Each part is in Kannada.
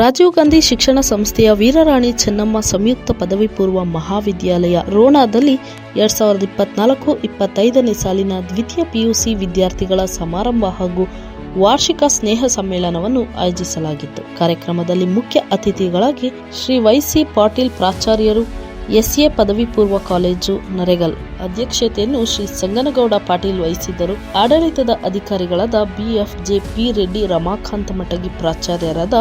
ರಾಜೀವ್ ಗಾಂಧಿ ಶಿಕ್ಷಣ ಸಂಸ್ಥೆಯ ವೀರರಾಣಿ ಚೆನ್ನಮ್ಮ ಸಂಯುಕ್ತ ಪದವಿ ಪೂರ್ವ ಮಹಾವಿದ್ಯಾಲಯ ರೋಣಾದಲ್ಲಿ 2024-25ನೇ ಸಾಲಿನ ದ್ವಿತೀಯ ಪಿಯುಸಿ ವಿದ್ಯಾರ್ಥಿಗಳ ಸಮಾರಂಭ ಹಾಗೂ ವಾರ್ಷಿಕ ಸ್ನೇಹ ಸಮ್ಮೇಳನವನ್ನು ಆಯೋಜಿಸಲಾಗಿತ್ತು. ಕಾರ್ಯಕ್ರಮದಲ್ಲಿ ಮುಖ್ಯ ಅತಿಥಿಗಳಾಗಿ ಶ್ರೀ ವೈ.ಸಿ. ಪಾಟೀಲ್ ಪ್ರಾಚಾರ್ಯರು, ಎಸ್ಎ ಪದವಿ ಪೂರ್ವ ಕಾಲೇಜು ನರೇಗಲ್ ಅಧ್ಯಕ್ಷತೆಯನ್ನು ಶ್ರೀ ಸಂಗನಗೌಡ ಪಾಟೀಲ್ ವಹಿಸಿದ್ದರು. ಆಡಳಿತದ ಅಧಿಕಾರಿಗಳಾದ ಬಿ.ಎಫ್.ಜೆ. ಪಿ. ರೆಡ್ಡಿ, ರಮಾಕಾಂತ ಮಟಗಿ, ಪ್ರಾಚಾರ್ಯರಾದ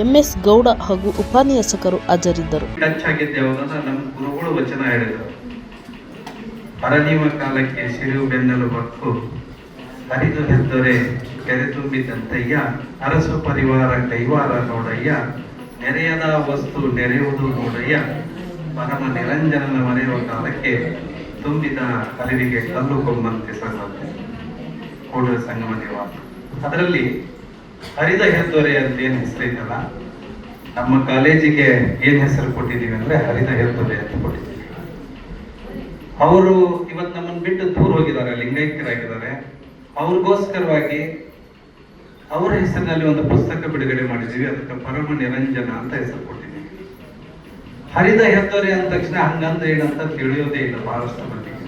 ಎಂ.ಎಸ್. ಗೌಡ ಹಾಗೂ ಉಪನ್ಯಾಸಕರು ಹಾಜರಿದ್ದರು. ನಮ್ಮ ಗುರುಗಳು ವಚನ ಹೇಳಿದರು, ಪರನೀವ ಕಾಲಕ್ಕೆ ಸಿರಿಯು ಬೆನ್ನಲು ಬಕ್ಕು ಹರಿದು ಹೆದ್ದೊರೆ ಕೆರೆ ತುಂಬಿದಂತಯ್ಯ, ಅರಸು ಪರಿವಾರ ಕೈವಾರ ನೋಡಯ್ಯ, ನೆರೆಯದ ವಸ್ತು ನೆರೆಯುವುದು ನೋಡಯ್ಯ, ಪರಮ ನಿರಂಜನನ ಮರೆಯುವ ಕಾಲಕ್ಕೆ ತುಂಬಿದ ಅರಿವಿಗೆ ಕಲ್ಲು ಕೊಂಬಂತೆ ಸಂಗತಿ ಕೂಡಲ ಸಂಗಮ ನಿವಾಸ. ಅದರಲ್ಲಿ ಹರಿದ ಹೆದ್ದೊರೆ ಅಂತ ಏನ್ ಹೆಸರಿದಲ್ಲ, ನಮ್ಮ ಕಾಲೇಜಿಗೆ ಏನ್ ಹೆಸರು ಕೊಟ್ಟಿದ್ದೀವಿ ಅಂದ್ರೆ ಹರಿದ ಹೆದ್ದೊರೆ ಅಂತ ಕೊಟ್ಟಿದ್ದೀವಿ. ಅವರು ಇವತ್ತು ನಮ್ಮನ್ನು ಬಿಟ್ಟು ದೂರ ಹೋಗಿದ್ದಾರೆ, ಲಿಂಗೈಕ್ಯರಾಗಿದ್ದಾರೆ. ಅವ್ರಿಗೋಸ್ಕರವಾಗಿ ಅವರ ಹೆಸರಿನಲ್ಲಿ ಒಂದು ಪುಸ್ತಕ ಬಿಡುಗಡೆ ಮಾಡಿದ್ದೀವಿ. ಅದಕ್ಕೆ ಪರಮ ನಿರಂಜನ ಅಂತ ಹೆಸರು ಕೊಟ್ಟಿದ್ದೀವಿ. ಹರಿದ ಹೆದ್ದೊರೆ ಅಂದ ತಕ್ಷಣ ಹಂಗಂದ ಏನಂತ ತಿಳಿಯೋದೇ ಇಲ್ಲ ಬಹಳಷ್ಟು ಮಂದಿಗೆ.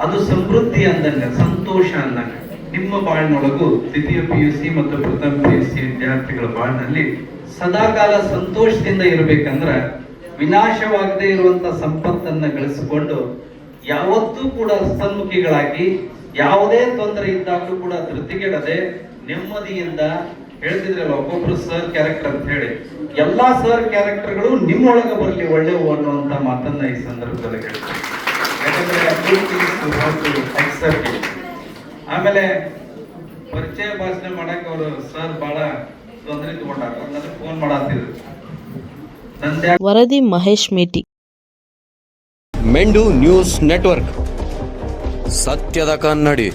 ಅದು ಸಮೃದ್ಧಿ ಅಂದಂಗ, ಸಂತೋಷ ಅಂದಂಗ. ನಿಮ್ಮ ಬಾಳ್ನೊಳಗೂ ದ್ವಿತೀಯ ಪಿಯುಸಿ ಮತ್ತು ಪ್ರಥಮ ಪಿಯುಸಿ ವಿದ್ಯಾರ್ಥಿಗಳ ಬಾಳ್ನಲ್ಲಿ ಸದಾಕಾಲ ಸಂತೋಷದಿಂದ ಇರಬೇಕಂದ್ರ ವಿನಾಶವಾಗದೇ ಇರುವಂತ ಸಂಪತ್ತನ್ನ ಗಳಿಸಿಕೊಂಡು ಯಾವತ್ತೂ ಕೂಡ ಸನ್ಮುಖಿಗಳಾಗಿ ಯಾವುದೇ ತೊಂದರೆ ಇದ್ದಾಗಲೂ ಕೂಡ ಧೃತಿಗೆಡದೆ ನೆಮ್ಮದಿಯಿಂದ ಹೇಳ್ತಿದ್ರಲ್ಲ, ಒಬ್ಬೊಬ್ರು ಸರ್ ಕ್ಯಾರೆಕ್ಟರ್ ಅಂತ ಹೇಳಿ, ಎಲ್ಲಾ ಸರ್ ಕ್ಯಾರೆಕ್ಟರ್ಗಳು ನಿಮ್ಮೊಳಗೆ ಬರಲಿ ಒಳ್ಳೆವು ಅನ್ನುವಂತ ಮಾತನ್ನ ಈ ಸಂದರ್ಭದಲ್ಲಿ ಹೇಳ್ತಾರೆ. ಯಾಕಂದ್ರೆ ಆಮೇಲೆ ಪರಿಚಯ ಭಾಷಣ ಮಾಡಕ್ ಅವರು ಸರ್ ಬಹಳ ತೊಂದರೆ ತಗೊಂಡಾರ. ನನಗೆ ಫೋನ್ ಮಾಡತ್ತಿದ್ರು. ವರದಿ ಮಹೇಶ್ ಮೇಟಿ, ಮೆಂಡು ನ್ಯೂಸ್ ನೆಟ್ವರ್ಕ್, ಸತ್ಯದ ಕನ್ನಡಿ.